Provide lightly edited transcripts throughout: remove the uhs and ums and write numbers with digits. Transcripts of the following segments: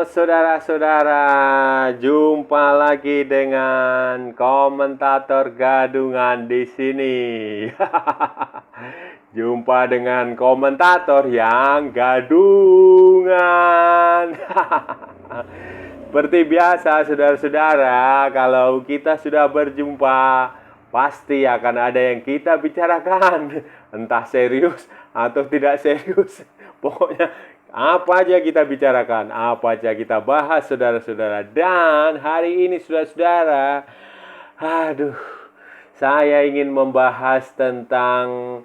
saudara-saudara, jumpa lagi dengan komentator gadungan di sini. Jumpa dengan komentator yang gadungan. Seperti biasa, saudara-saudara, kalau kita sudah berjumpa, pasti akan ada yang kita bicarakan. Entah serius atau tidak serius. Pokoknya apa aja kita bicarakan, apa aja kita bahas, saudara-saudara. Dan hari ini, saudara-saudara, saya ingin membahas tentang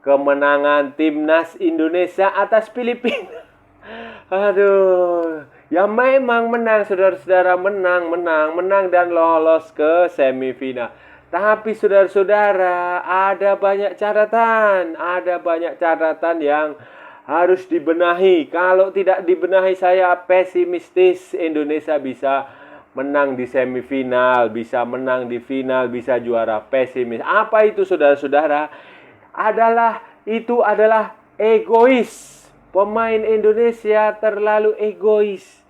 kemenangan timnas Indonesia atas Filipina. Ya memang menang, saudara-saudara, menang dan lolos ke semifinal. Tapi saudara-saudara, ada banyak catatan yang harus dibenahi. Kalau tidak dibenahi, saya pesimistis Indonesia bisa menang di semifinal, bisa menang di final, bisa juara. Pesimis. Apa itu, saudara-saudara? Itu adalah egois. Pemain Indonesia terlalu egois.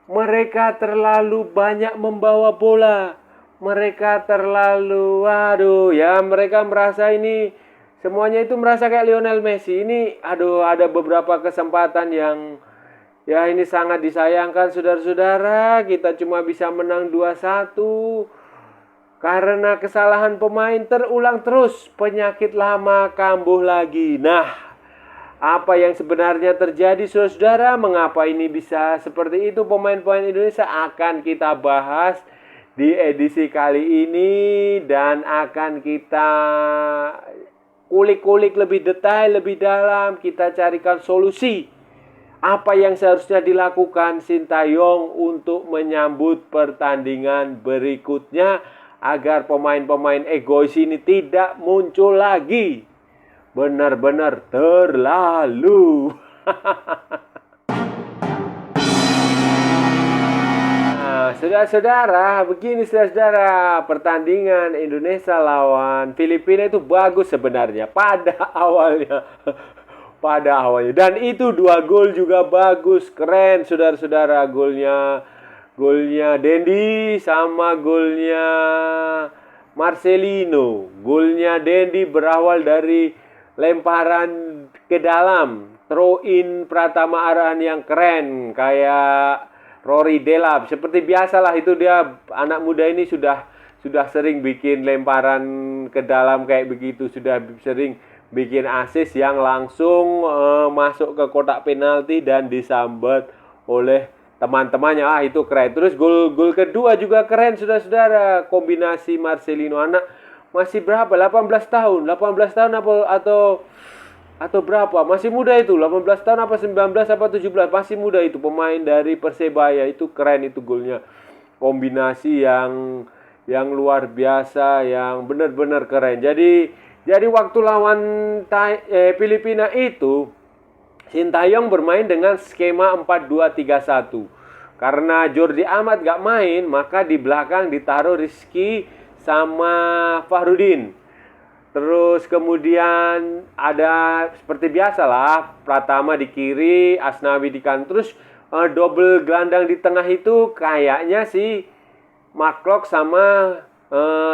Mereka terlalu banyak membawa bola. Mereka terlalu, mereka merasa ini semuanya itu merasa kayak Lionel Messi. Ini ada beberapa kesempatan yang ini sangat disayangkan, saudara-saudara. Kita cuma bisa menang 2-1 karena kesalahan pemain terulang terus. Penyakit lama kambuh lagi. Nah, apa yang sebenarnya terjadi, saudara-saudara? Mengapa ini bisa seperti itu? Pemain-pemain Indonesia akan kita bahas di edisi kali ini dan akan kita kulik-kulik lebih detail, lebih dalam. Kita carikan solusi. Apa yang seharusnya dilakukan Sintayong untuk menyambut pertandingan berikutnya agar pemain-pemain egois ini tidak muncul lagi. Benar-benar terlalu. Saudara-saudara, begini saudara, pertandingan Indonesia lawan Filipina itu bagus sebenarnya pada awalnya. Dan itu 2 gol juga bagus, keren saudara-saudara. Golnya Dendi sama golnya Marcelino. Golnya Dendi berawal dari lemparan ke dalam, throw in Pratama Arhan yang keren kayak Rory Delap. Seperti biasalah, itu dia, anak muda ini sudah sering bikin lemparan ke dalam kayak begitu, sudah sering bikin assist yang langsung masuk ke kotak penalti dan disambat oleh teman-temannya. Itu keren. Terus gol kedua juga keren, saudara-saudara. Kombinasi Marcelino, anak masih berapa? 18 tahun atau berapa? Masih muda itu, 18 tahun apa 19 apa 17, masih muda itu, pemain dari Persebaya. Itu keren itu golnya. Kombinasi yang luar biasa, yang benar-benar keren. Jadi waktu lawan Filipina itu, Sintayong bermain dengan skema 4-2-3-1. Karena Jordi Amat gak main, maka di belakang ditaruh Rizky sama Fahrudin. Terus kemudian ada seperti biasalah, Pratama di kiri, Asnawi di kanan. Terus double gelandang di tengah itu kayaknya si McClough sama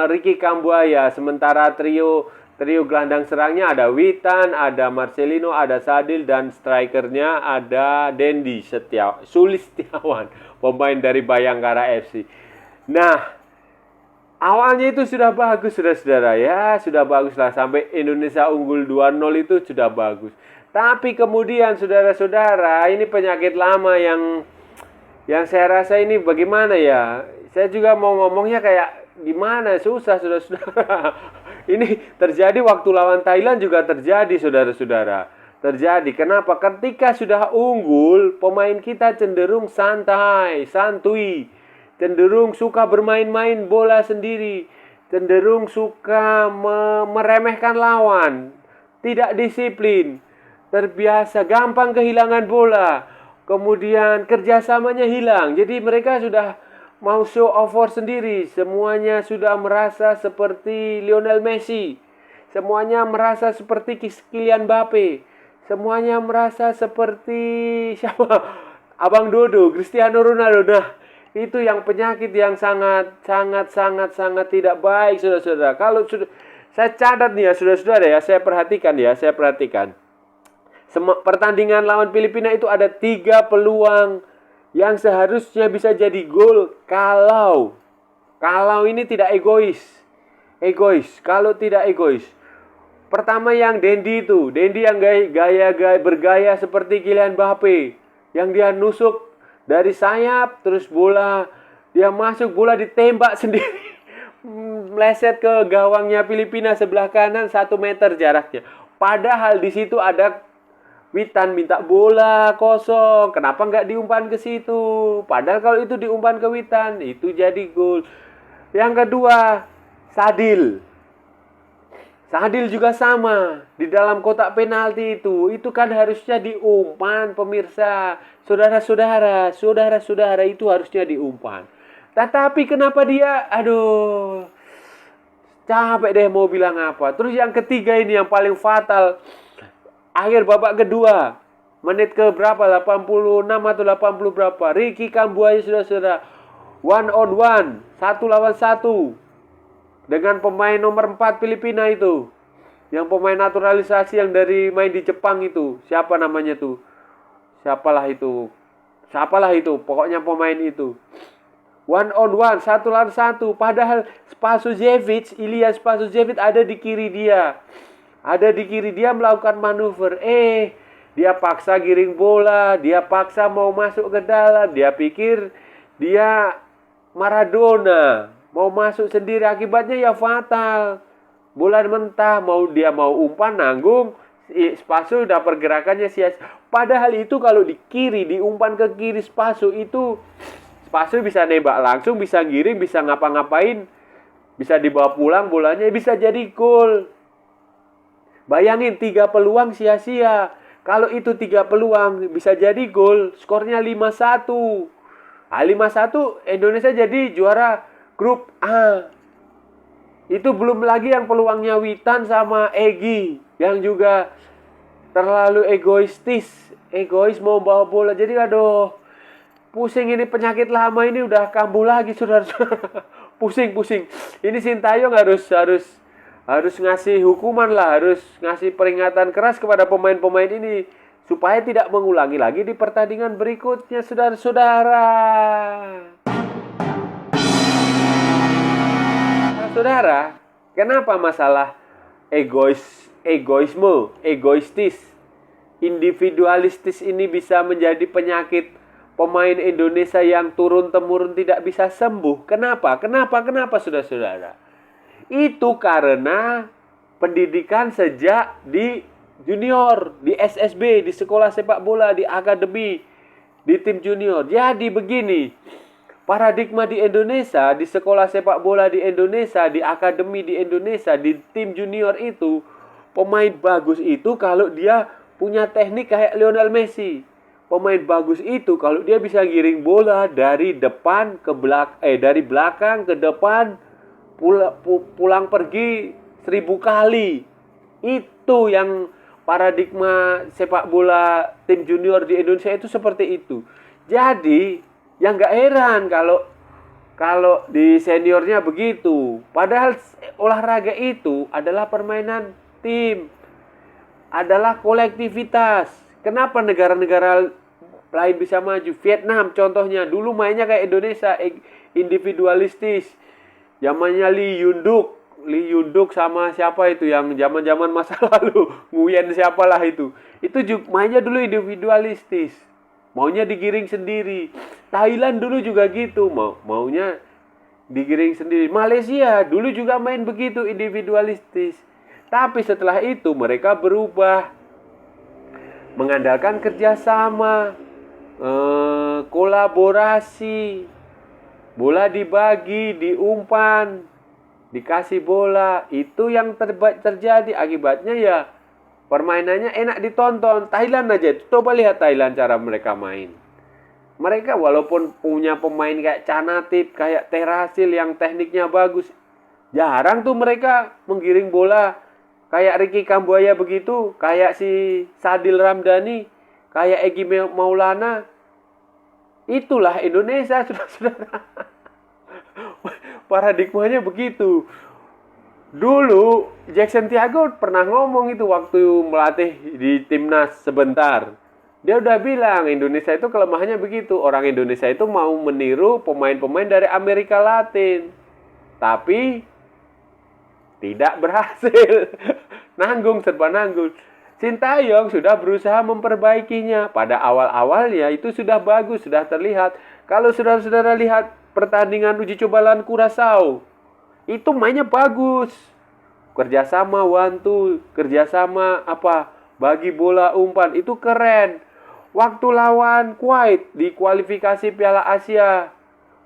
Ricky Kambuaya. Sementara trio gelandang serangnya ada Witan, ada Marcelino, ada Sadil, dan strikernya ada Dendi Sulistiawan, pemain dari Bayangkara FC. Nah, awalnya itu sudah bagus, saudara-saudara, ya. Sudah bagus lah. Sampai Indonesia unggul 2-0 itu sudah bagus. Tapi kemudian, saudara-saudara, ini penyakit lama yang saya rasa ini bagaimana ya. Saya juga mau ngomongnya kayak gimana, susah, saudara-saudara. Ini terjadi waktu lawan Thailand juga terjadi, saudara-saudara. Terjadi. Kenapa? Ketika sudah unggul, pemain kita cenderung santuy. Cenderung suka bermain-main bola sendiri. Cenderung suka meremehkan lawan. Tidak disiplin. Terbiasa, gampang kehilangan bola. Kemudian kerjasamanya hilang. Jadi mereka sudah mau show off sendiri. Semuanya sudah merasa seperti Lionel Messi. Semuanya merasa seperti Kylian Mbappe. Semuanya merasa seperti siapa? Abang Dodo, Cristiano Ronaldo. Nah, itu yang penyakit yang sangat tidak baik, saudara-saudara. Kalau sudah saya catat nih ya, saudara-saudara ya, saya perhatikan. Pertandingan lawan Filipina itu ada 3 peluang yang seharusnya bisa jadi gol kalau ini tidak egois. Kalau tidak egois. Pertama yang Dendi yang bergaya seperti Kylian Mbappe, yang dia nusuk dari sayap, terus bola dia masuk, bola ditembak sendiri, meleset ke gawangnya Filipina sebelah kanan 1 meter jaraknya. Padahal di situ ada Witan minta bola kosong, kenapa nggak diumpan ke situ? Padahal kalau itu diumpan ke Witan, itu jadi gol. Yang kedua, Sadil juga sama di dalam kotak penalti itu kan harusnya diumpan, pemirsa. Saudara-saudara itu harusnya diumpan. Tetapi kenapa dia, capek deh mau bilang apa. Terus yang ketiga ini yang paling fatal. Akhir babak kedua, menit ke berapa? 86 atau 80 berapa? Ricky Kambuaya, saudara-saudara, 1 on 1, 1 lawan 1 dengan pemain nomor 4 Filipina itu. Yang pemain naturalisasi yang dari main di Jepang itu. Siapa namanya tuh? Siapalah itu? Pokoknya pemain itu. 1 on 1, 1 lawan 1. Padahal Ilias Spasujevic ada di kiri dia. Melakukan manuver. Dia paksa giring bola, dia paksa mau masuk ke dalam, dia pikir dia Maradona, mau masuk sendiri, akibatnya ya fatal. Bola mentah, mau umpan nanggung, Spaso udah pergerakannya sia-sia. Padahal itu kalau di kiri, diumpan ke kiri Spaso bisa nembak langsung, bisa giring, bisa ngapa-ngapain, bisa dibawa pulang bolanya, bisa jadi gol. Bayangin 3 peluang sia-sia. Kalau itu 3 peluang bisa jadi gol, skornya 5-1. 5-1 Indonesia jadi juara grup A. Itu belum lagi yang peluangnya Witan sama Egy yang juga terlalu egois mau bawa bola. Jadi pusing ini, penyakit lama ini udah kambuh lagi, saudara-saudara. Pusing. Ini Sintayong harus ngasih hukuman lah, harus ngasih peringatan keras kepada pemain-pemain ini supaya tidak mengulangi lagi di pertandingan berikutnya, saudara-saudara. Saudara, kenapa masalah egoistis, individualistis ini bisa menjadi penyakit pemain Indonesia yang turun-temurun tidak bisa sembuh? Kenapa, saudara-saudara? Itu karena pendidikan sejak di junior, di SSB, di sekolah sepak bola, di akademi, di tim junior. Jadi begini, paradigma di Indonesia, di sekolah sepak bola di Indonesia, di akademi di Indonesia, di tim junior itu, pemain bagus itu kalau dia punya teknik kayak Lionel Messi. Pemain bagus itu kalau dia bisa giring bola dari depan ke dari belakang ke depan, pulang pergi 1000 kali. Itu yang paradigma sepak bola tim junior di Indonesia itu seperti itu. Jadi yang gak heran kalau di seniornya begitu. Padahal olahraga itu adalah permainan tim, adalah kolektivitas. Kenapa negara-negara lain bisa maju? Vietnam contohnya, dulu mainnya kayak Indonesia, individualistis. Zamannya Lee Yun Duk sama siapa itu yang zaman-zaman masa lalu, Nguyen siapalah itu. Itu juga mainnya dulu individualistis. Maunya digiring sendiri. Thailand dulu juga gitu, maunya digiring sendiri. Malaysia dulu juga main begitu, individualistis. Tapi setelah itu mereka berubah, mengandalkan kerjasama, kolaborasi. Bola dibagi, diumpan, dikasih bola. Itu yang terjadi. Akibatnya ya permainannya enak ditonton. Thailand aja, coba lihat Thailand cara mereka main. Mereka walaupun punya pemain kayak Canatip, kayak Terasil yang tekniknya bagus, jarang tuh mereka menggiring bola kayak Ricky Kambuaya begitu, kayak si Sadil Ramdhani, kayak Egy Maulana. Itulah Indonesia, saudara-saudara. Paradigmanya begitu. Dulu Jackson Tiago pernah ngomong itu waktu melatih di timnas sebentar. Dia udah bilang Indonesia itu kelemahannya begitu. Orang Indonesia itu mau meniru pemain-pemain dari Amerika Latin. Tapi tidak berhasil. Nanggung, serba nanggung. Sintayong sudah berusaha memperbaikinya. Pada awal-awalnya itu sudah bagus, sudah terlihat. Kalau saudara-saudara lihat pertandingan uji coba lawan Curaçao, itu mainnya bagus. Kerjasama one two, kerjasama bagi bola umpan, itu keren. Waktu lawan Kuwait di kualifikasi Piala Asia,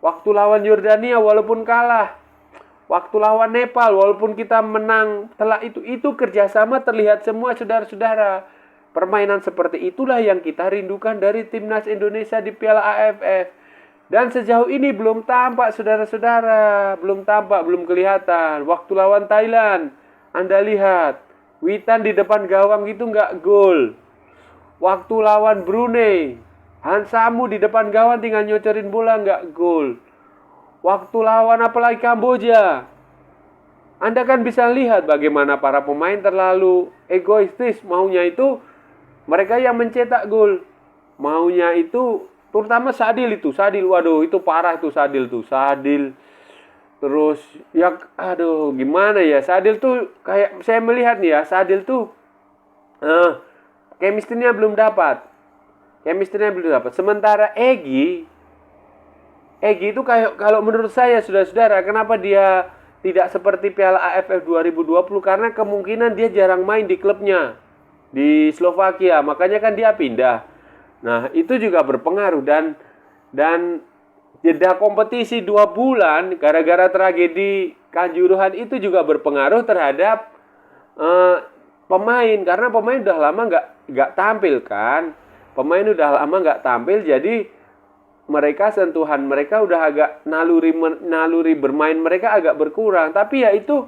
waktu lawan Yordania walaupun kalah, waktu lawan Nepal walaupun kita menang telak, itu kerjasama terlihat semua, saudara-saudara. Permainan seperti itulah yang kita rindukan dari timnas Indonesia di Piala AFF. Dan sejauh ini belum tampak, saudara-saudara. Belum tampak, belum kelihatan. Waktu lawan Thailand, Anda lihat, Witan di depan gawang itu nggak gol. Waktu lawan Brunei, Hansamu di depan gawang tinggal nyocorin bola, nggak gol. Waktu lawan apalagi Kamboja, Anda kan bisa lihat bagaimana para pemain terlalu egoistis. Maunya itu mereka yang mencetak gol. Maunya itu, terutama Sadil itu. Sadil, waduh itu parah tuh Sadil tuh. Sadil. Terus, ya aduh gimana ya. Sadil tuh kayak, saya melihat nih ya, Sadil tuh chemistry-nya belum dapat. Sementara Egy itu kayak, kalau menurut saya, saudara-saudara, kenapa dia tidak seperti Piala AFF 2020? Karena kemungkinan dia jarang main di klubnya di Slovakia, makanya kan dia pindah. Nah, itu juga berpengaruh, dan jeda kompetisi 2 bulan gara-gara tragedi Kanjuruhan itu juga berpengaruh terhadap pemain, karena pemain udah lama nggak tampil kan. Pemain udah lama nggak tampil, jadi mereka, sentuhan mereka udah agak, naluri bermain mereka agak berkurang. Tapi ya itu,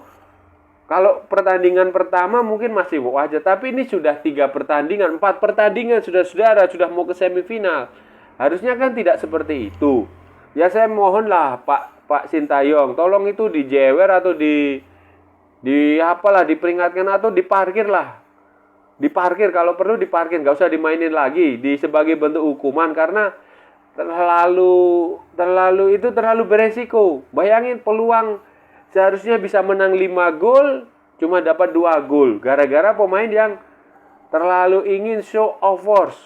kalau pertandingan pertama mungkin masih wajar, tapi ini sudah 3 pertandingan, 4 pertandingan, saudara-saudara, sudah mau ke semifinal. Harusnya kan tidak seperti itu. Ya saya mohonlah Pak Sintayong, tolong itu dijewer atau diperingatkan atau diparkir lah. Diparkir, kalau perlu diparkir, nggak usah dimainin lagi sebagai bentuk hukuman, karena terlalu beresiko. Bayangin, peluang seharusnya bisa menang 5 gol, cuma dapat 2 gol. Gara-gara pemain yang terlalu ingin show of force.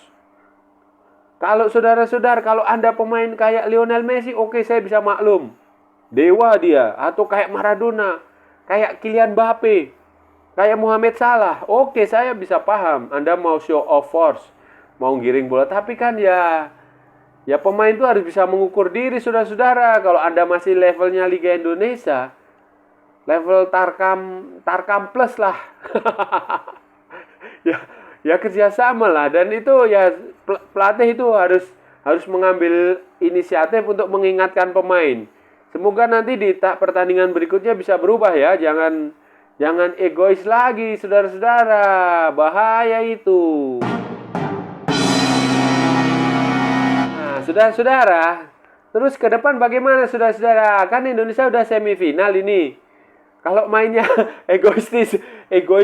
Kalau saudara-saudara, kalau Anda pemain kayak Lionel Messi, oke, saya bisa maklum. Dewa dia, atau kayak Maradona, kayak Kylian Mbappe, kayak Mohamed Salah, oke, saya bisa paham. Anda mau show of force, mau giring bola, tapi kan ya pemain itu harus bisa mengukur diri, saudara-saudara. Kalau Anda masih levelnya Liga Indonesia, level Tarkam plus lah. ya kerjasama lah. Dan itu ya pelatih itu harus mengambil inisiatif untuk mengingatkan pemain. Semoga nanti di pertandingan berikutnya bisa berubah ya. Jangan egois lagi, saudara-saudara. Bahaya itu. Saudara-saudara, terus ke depan bagaimana, saudara-saudara? Kan Indonesia udah semifinal ini. Kalau mainnya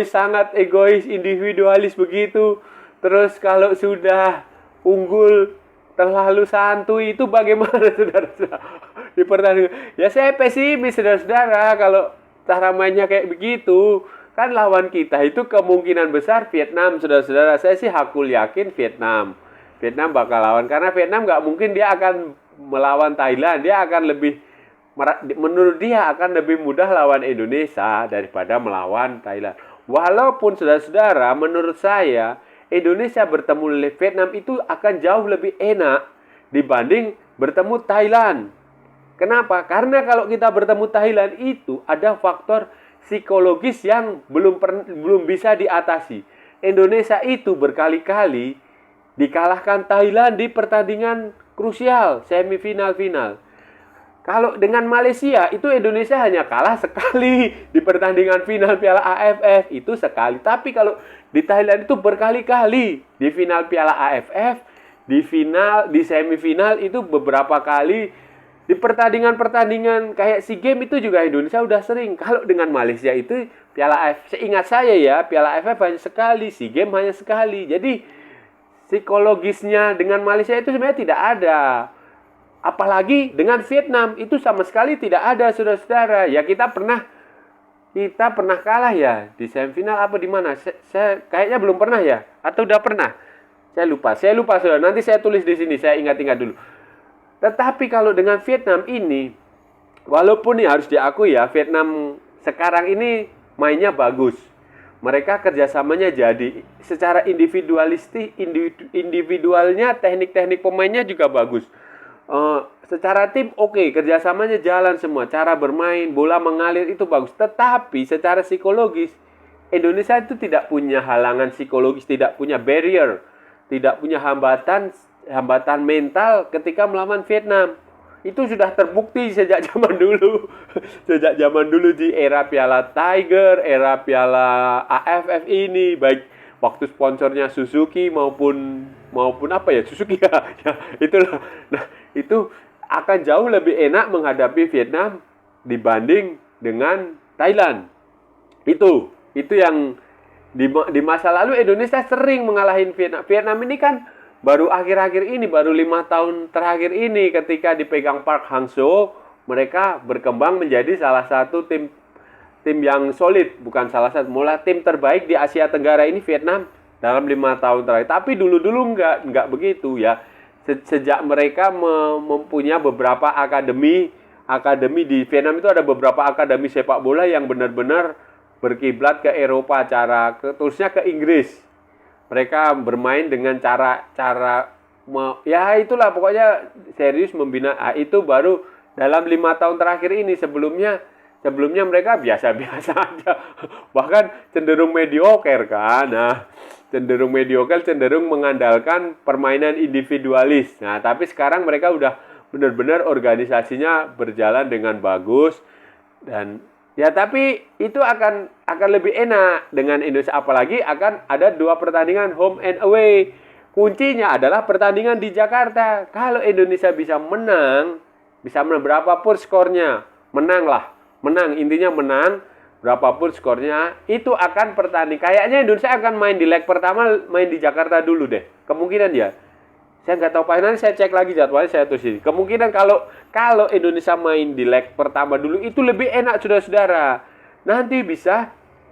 sangat egois, individualis begitu. Terus kalau sudah unggul, terlalu santuy, itu bagaimana, saudara-saudara? Di pertandingan, ya saya pesimis, saudara-saudara, kalau cara mainnya kayak begitu. Kan lawan kita itu kemungkinan besar Vietnam, saudara-saudara. Saya sih hakul yakin Vietnam bakal lawan, karena Vietnam nggak mungkin dia akan melawan Thailand. Dia akan menurut dia akan lebih mudah lawan Indonesia daripada melawan Thailand. Walaupun saudara-saudara, menurut saya Indonesia bertemu Vietnam itu akan jauh lebih enak dibanding bertemu Thailand. Kenapa? Karena kalau kita bertemu Thailand itu ada faktor psikologis yang belum bisa diatasi. Indonesia itu berkali-kali dikalahkan Thailand di pertandingan krusial, semifinal, final. Kalau dengan Malaysia, itu Indonesia hanya kalah sekali di pertandingan final Piala AFF, itu sekali. Tapi kalau di Thailand itu berkali-kali di final Piala AFF, di final, di semifinal itu beberapa kali di pertandingan-pertandingan kayak SEA Games itu juga Indonesia udah sering. Kalau dengan Malaysia itu Piala AFF, seingat saya ya, Piala AFF hanya sekali, SEA Games hanya sekali. Jadi psikologisnya dengan Malaysia itu sebenarnya tidak ada. Apalagi dengan Vietnam itu sama sekali tidak ada, saudara-saudara. Ya kita pernah kalah ya di semifinal apa di mana? Saya kayaknya belum pernah ya, atau udah pernah? Saya lupa saudara. Nanti saya tulis di sini, saya ingat-ingat dulu. Tetapi kalau dengan Vietnam ini, walaupun ya harus diakui ya, Vietnam sekarang ini mainnya bagus. Mereka kerjasamanya jadi secara individualnya, teknik-teknik pemainnya juga bagus. Secara tim oke, kerjasamanya jalan semua. Cara bermain, bola mengalir itu bagus. Tetapi secara psikologis, Indonesia itu tidak punya halangan psikologis, tidak punya barrier, tidak punya hambatan mental ketika melawan Vietnam. Itu sudah terbukti sejak zaman dulu. Sejak zaman dulu di era Piala Tiger, era Piala AFF ini, baik waktu sponsornya Suzuki maupun apa ya, Suzuki ya, ya itulah. Nah, itu akan jauh lebih enak menghadapi Vietnam dibanding dengan Thailand. Itu yang di masa lalu Indonesia sering mengalahin Vietnam. Vietnam ini kan baru akhir-akhir ini, baru 5 tahun terakhir ini ketika dipegang Park Hang-seo, mereka berkembang menjadi salah satu tim yang solid, bukan salah satu, malah tim terbaik di Asia Tenggara ini Vietnam dalam 5 tahun terakhir. Tapi dulu-dulu nggak begitu ya. Sejak mereka mempunyai beberapa akademi di Vietnam itu ada beberapa akademi sepak bola yang benar-benar berkiblat ke Eropa, terusnya ke Inggris. Mereka bermain dengan ya itulah pokoknya serius membina. Itu baru dalam 5 tahun terakhir ini. Sebelumnya mereka biasa-biasa aja. Bahkan cenderung mediocre kan. Nah, cenderung mengandalkan permainan individualis. Nah, tapi sekarang mereka udah benar-benar organisasinya berjalan dengan bagus. Dan ya tapi itu akan lebih enak dengan Indonesia, apalagi akan ada 2 pertandingan home and away. Kuncinya adalah pertandingan di Jakarta. Kalau Indonesia bisa menang berapapun skornya, intinya menang berapapun skornya, itu akan pertanding. Kayaknya Indonesia akan main di leg pertama, main di Jakarta dulu deh. Kemungkinan ya. Saya nggak tahu Pak, nanti saya cek lagi jadwalnya, saya tulis ini. Kemungkinan kalau Indonesia main di leg pertama dulu itu lebih enak saudara-saudara. Nanti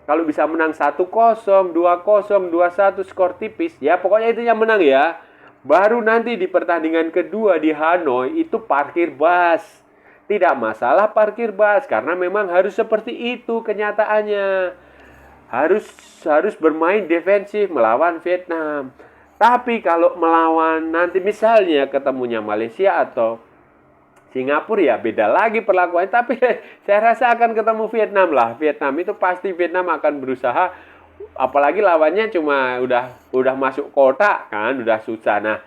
kalau bisa menang 1-0, 2-0, 2-1 skor tipis, ya pokoknya itu yang menang ya. Baru nanti di pertandingan kedua di Hanoi itu parkir bus. Tidak masalah parkir bus karena memang harus seperti itu kenyataannya. Harus bermain defensif melawan Vietnam. Tapi kalau melawan nanti misalnya ketemunya Malaysia atau Singapura ya beda lagi perlakuannya. Tapi saya rasa akan ketemu Vietnam lah. Vietnam itu pasti Vietnam akan berusaha. Apalagi lawannya cuma udah masuk kotak kan, udah susah. Nah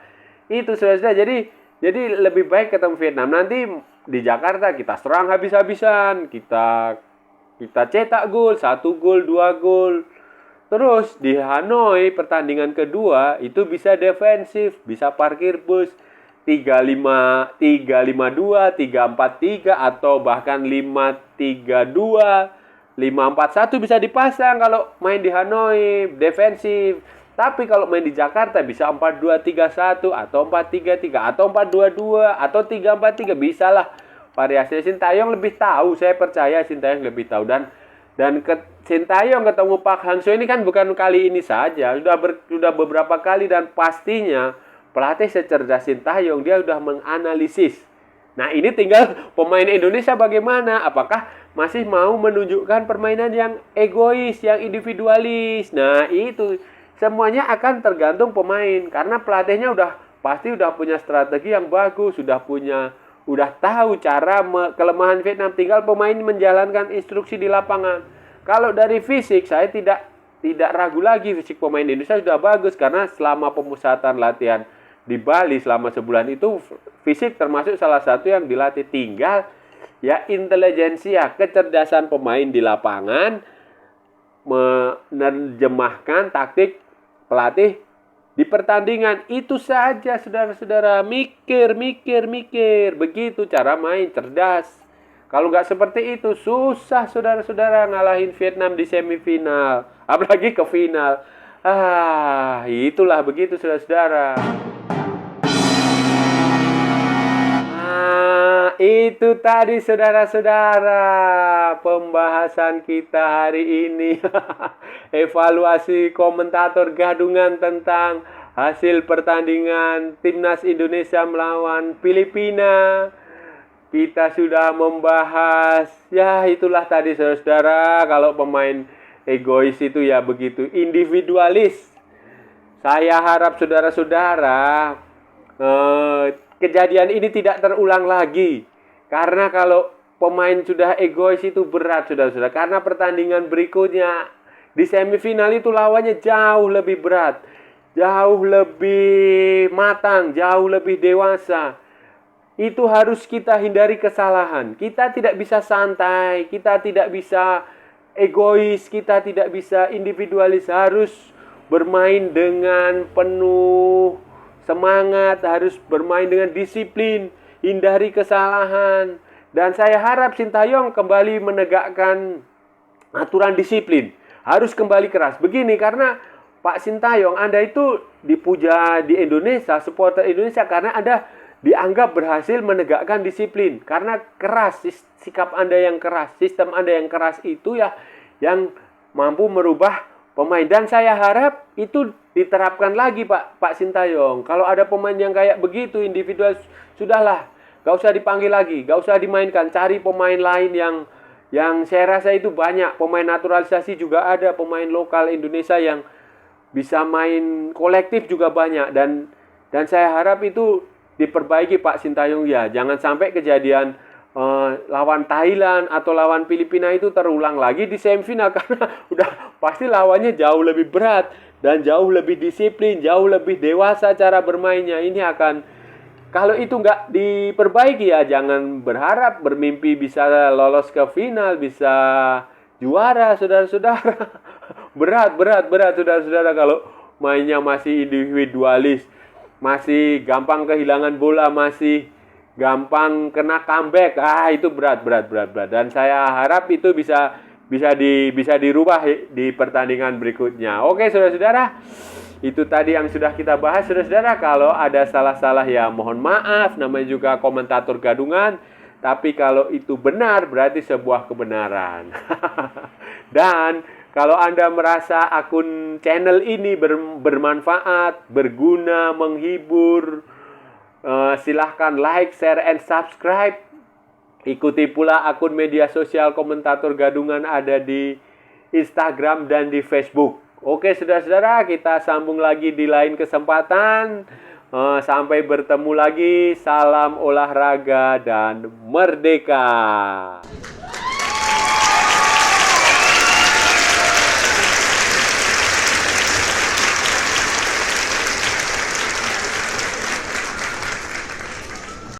itu saudara. Jadi lebih baik ketemu Vietnam. Nanti di Jakarta kita serang habis-habisan. Kita cetak gol, 1 gol, 2 gol. Terus di Hanoi pertandingan kedua itu bisa defensif, bisa parkir bus 3-5-2, 3-4-3 atau bahkan 5-3-2, 5-4-1 bisa dipasang kalau main di Hanoi defensif. Tapi kalau main di Jakarta bisa 4-2-3-1 atau 4-3-3 atau 4-2-2 atau 3-4-3 bisa lah. Variasi Sintayong lebih tahu, saya percaya Sintayong lebih tahu dan Sintayong ketemu Park Hang-seo ini kan bukan kali ini saja, sudah beberapa kali dan pastinya pelatih secerdas Sintayong dia sudah menganalisis. Nah, ini tinggal pemain Indonesia bagaimana? Apakah masih mau menunjukkan permainan yang egois, yang individualis? Nah, itu semuanya akan tergantung pemain karena pelatihnya pasti udah punya strategi yang bagus, udah tahu cara kelemahan Vietnam, tinggal pemain menjalankan instruksi di lapangan. Kalau dari fisik saya tidak ragu lagi, fisik pemain Indonesia sudah bagus karena selama pemusatan latihan di Bali selama sebulan itu fisik termasuk salah satu yang dilatih. Tinggal ya intelijensia, kecerdasan pemain di lapangan menerjemahkan taktik pelatih di pertandingan. Itu saja saudara-saudara. Mikir. Begitu cara main cerdas. Kalau nggak seperti itu, susah saudara-saudara ngalahin Vietnam di semifinal. Apalagi ke final. Itulah begitu saudara-saudara. Itu tadi saudara-saudara pembahasan kita hari ini. Evaluasi komentator gadungan tentang hasil pertandingan Timnas Indonesia melawan Filipina. Kita sudah membahas, ya itulah tadi saudara-saudara, kalau pemain egois itu ya begitu, individualis. Saya harap saudara-saudara kejadian ini tidak terulang lagi. Karena kalau pemain sudah egois itu berat saudara-saudara. Karena pertandingan berikutnya di semifinal itu lawannya jauh lebih berat, jauh lebih matang, jauh lebih dewasa. Itu harus kita hindari kesalahan. Kita tidak bisa santai, kita tidak bisa egois, kita tidak bisa individualis. Harus bermain dengan penuh semangat, harus bermain dengan disiplin, hindari kesalahan. Dan saya harap Sintayong kembali menegakkan aturan disiplin. Harus kembali keras. Begini, karena Pak Sintayong, Anda itu dipuja di Indonesia, supporter Indonesia, karena Anda dianggap berhasil menegakkan disiplin. Karena keras, sikap Anda yang keras, sistem Anda yang keras itu ya yang mampu merubah pemain. Dan saya harap itu diterapkan lagi Pak Sintayong. Kalau ada pemain yang kayak begitu individual, sudahlah, gak usah dipanggil lagi, gak usah dimainkan. Cari pemain lain yang saya rasa itu banyak. Pemain naturalisasi juga ada, pemain lokal Indonesia yang bisa main kolektif juga banyak. Dan saya harap itu diperbaiki Pak Sintayong ya. Jangan sampai kejadian lawan Thailand atau lawan Filipina itu terulang lagi di semifinal. Karena udah pasti lawannya jauh lebih berat dan jauh lebih disiplin, jauh lebih dewasa cara bermainnya. Ini akan, kalau itu nggak diperbaiki ya jangan berharap bermimpi bisa lolos ke final, bisa juara saudara-saudara. Berat saudara-saudara kalau mainnya masih individualis, masih gampang kehilangan bola, masih gampang kena comeback. Itu berat. Dan saya harap itu bisa dirubah di pertandingan berikutnya. Oke, saudara-saudara, itu tadi yang sudah kita bahas. Saudara-saudara, kalau ada salah-salah ya mohon maaf, namanya juga komentator gadungan. Tapi kalau itu benar, berarti sebuah kebenaran. Dan kalau Anda merasa akun channel ini bermanfaat, berguna, menghibur, silahkan like, share, and subscribe. Ikuti pula akun media sosial komentator gadungan ada di Instagram dan di Facebook. Oke saudara-saudara, kita sambung lagi di lain kesempatan. Sampai bertemu lagi. Salam olahraga dan merdeka.